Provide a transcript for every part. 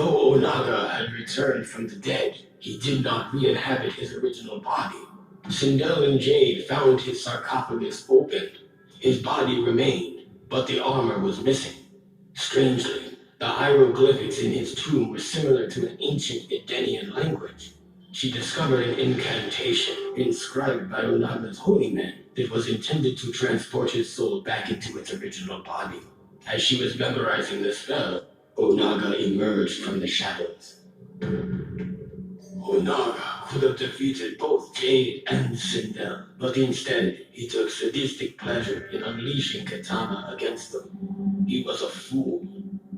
Though Onaga had returned from the dead, he did not re-inhabit his original body. Sindel and Jade found his sarcophagus opened. His body remained, but the armor was missing. Strangely, the hieroglyphics in his tomb were similar to an ancient Edenian language. She discovered an incantation inscribed by Onaga's holy men that was intended to transport his soul back into its original body. As she was memorizing the spell, Onaga emerged from the shadows. Onaga could have defeated both Jade and Sindel, but instead he took sadistic pleasure in unleashing Katana against them. He was a fool.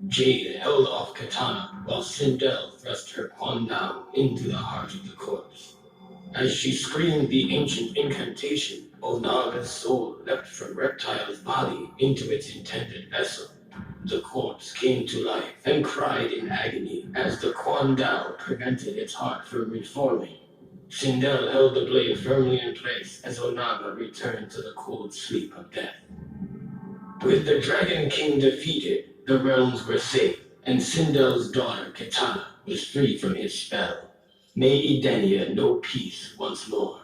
Jade held off Katana while Sindel thrust her Kwandao into the heart of the corpse. As she screamed the ancient incantation, Onaga's soul leapt from Reptile's body into its intended vessel. The corpse came to life and cried in agony as the Kwandao prevented its heart from reforming. Sindel held the blade firmly in place as Onaga returned to the cold sleep of death. With the Dragon King defeated, the realms were safe, and Sindel's daughter Katana was free from his spell. May Edenia know peace once more.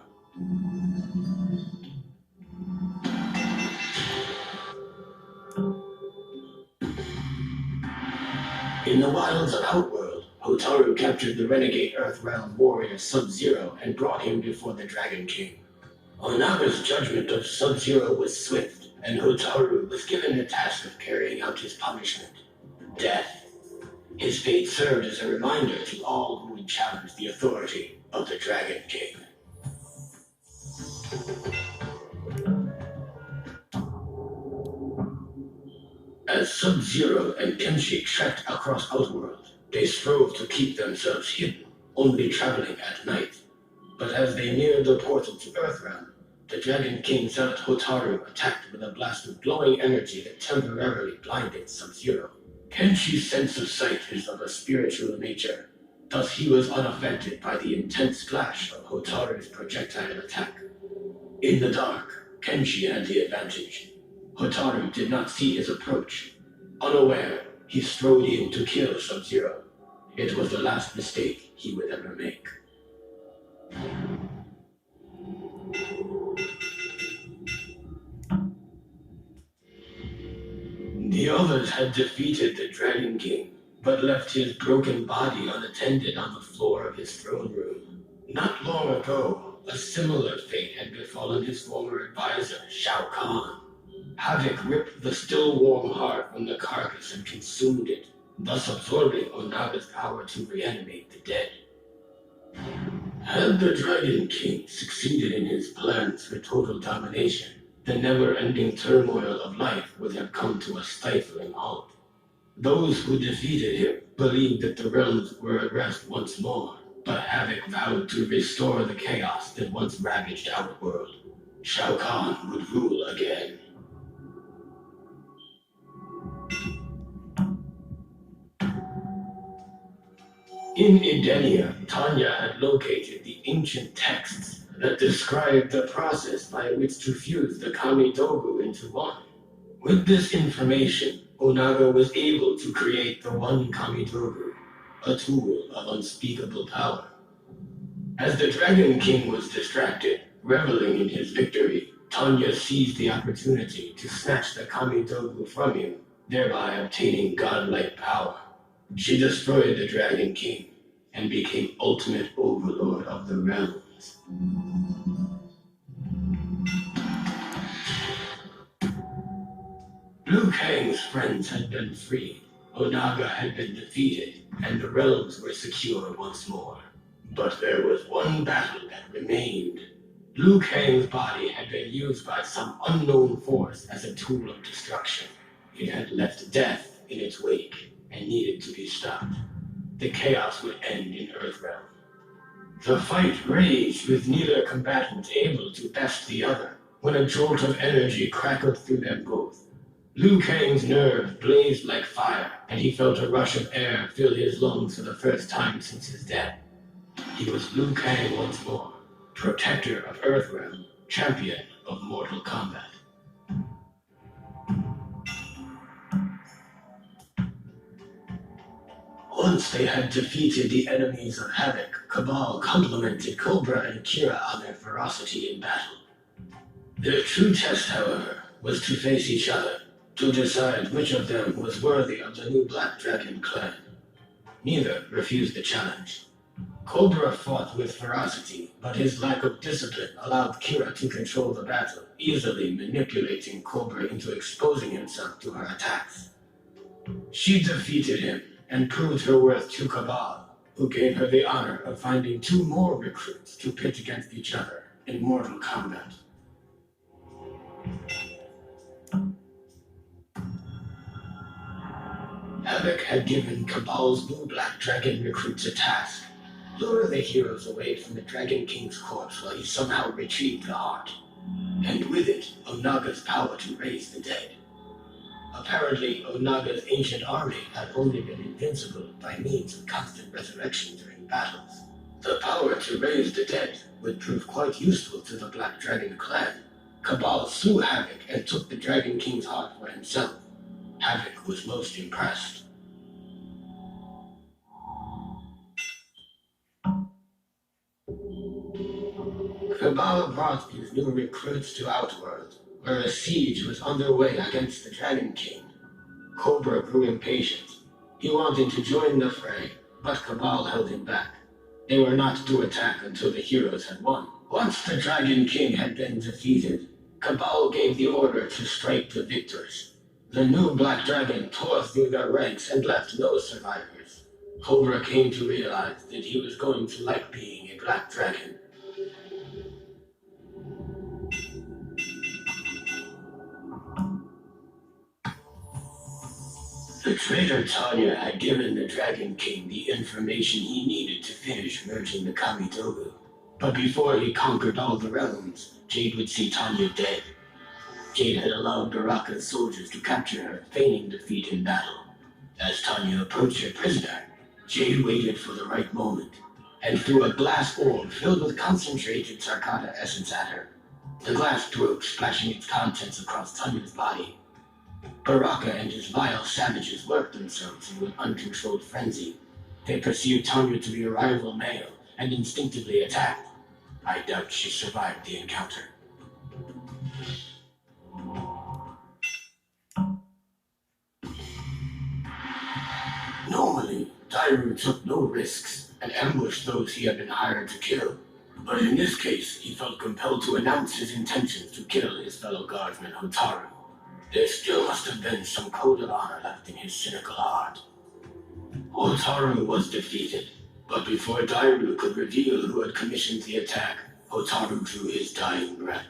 In the wilds of Outworld, Hotaru captured the renegade Earthrealm warrior Sub-Zero and brought him before the Dragon King. Onaga's judgment of Sub-Zero was swift, and Hotaru was given the task of carrying out his punishment: death. His fate served as a reminder to all who would challenge the authority of the Dragon King. As Sub-Zero and Kenshi trekked across Outworld, they strove to keep themselves hidden, only traveling at night. But as they neared the portal to Earthrealm, the Dragon King Zealot Hotaru attacked with a blast of glowing energy that temporarily blinded Sub-Zero. Kenshi's sense of sight is of a spiritual nature, thus he was unaffected by the intense flash of Hotaru's projectile attack. In the dark, Kenshi had the advantage. Hotaru did not see his approach. Unaware, he strode in to kill Sub-Zero. It was the last mistake he would ever make. The others had defeated the Dragon King, but left his broken body unattended on the floor of his throne room. Not long ago, a similar fate had befallen his former advisor, Shao Kahn. Havoc ripped the still warm heart from the carcass and consumed it, thus absorbing Onaga's power to reanimate the dead. Had the Dragon King succeeded in his plans for total domination, the never-ending turmoil of life would have come to a stifling halt. Those who defeated him believed that the realms were at rest once more, but Havoc vowed to restore the chaos that once ravaged Outworld. Shao Kahn would rule again. In Edenia, Tanya had located the ancient texts that described the process by which to fuse the Kamidogu into one. With this information, Onaga was able to create the one Kamidogu, a tool of unspeakable power. As the Dragon King was distracted, reveling in his victory, Tanya seized the opportunity to snatch the Kamidogu from him, thereby obtaining godlike power. She destroyed the Dragon King and became ultimate overlord of the realms. Liu Kang's friends had been freed, Onaga had been defeated, and the realms were secure once more. But there was one battle that remained. Liu Kang's body had been used by some unknown force as a tool of destruction. It had left death in its wake and needed to be stopped. The chaos would end in Earthrealm. The fight raged with neither combatant able to best the other, when a jolt of energy crackled through them both. Liu Kang's nerves blazed like fire, and he felt a rush of air fill his lungs for the first time since his death. He was Liu Kang once more, protector of Earthrealm, champion of Mortal Kombat. Once they had defeated the enemies of Havoc, Cabal complimented Cobra and Kira on their ferocity in battle. Their true test, however, was to face each other, to decide which of them was worthy of the new Black Dragon clan. Neither refused the challenge. Cobra fought with ferocity, but his lack of discipline allowed Kira to control the battle, easily manipulating Cobra into exposing himself to her attacks. She defeated him and proved her worth to Cabal, who gave her the honor of finding 2 more recruits to pit against each other in mortal combat. Havoc had given Cabal's new Black Dragon recruits a task: lure the heroes away from the Dragon King's corpse while he somehow retrieved the heart, and with it, Onaga's power to raise the dead. Apparently, Onaga's ancient army had only been invincible by means of constant resurrection during battles. The power to raise the dead would prove quite useful to the Black Dragon clan. Cabal slew Havoc and took the Dragon King's heart for himself. Havoc was most impressed. Cabal brought these new recruits to Outworld, where a siege was underway against the Dragon King. Cobra grew impatient. He wanted to join the fray, but Cabal held him back. They were not to attack until the heroes had won. Once the Dragon King had been defeated, Cabal gave the order to strike the victors. The new Black Dragon tore through their ranks and left no survivors. Cobra came to realize that he was going to like being a Black Dragon. The traitor Tanya had given the Dragon King the information he needed to finish merging the Kamidogu. But before he conquered all the realms, Jade would see Tanya dead. Jade had allowed Baraka's soldiers to capture her, feigning defeat in battle. As Tanya approached her prisoner, Jade waited for the right moment, and threw a glass orb filled with concentrated Sarkata essence at her. The glass broke, splashing its contents across Tanya's body. Baraka and his vile savages worked themselves into an uncontrolled frenzy. They perceived Tanya to be a rival male, and instinctively attacked. I doubt she survived the encounter. Normally, Dairu took no risks and ambushed those he had been hired to kill. But in this case, he felt compelled to announce his intentions to kill his fellow guardsman Hotaru. There still must have been some code of honor left in his cynical heart. Hotaru was defeated, but before Dairu could reveal who had commissioned the attack, Hotaru drew his dying breath.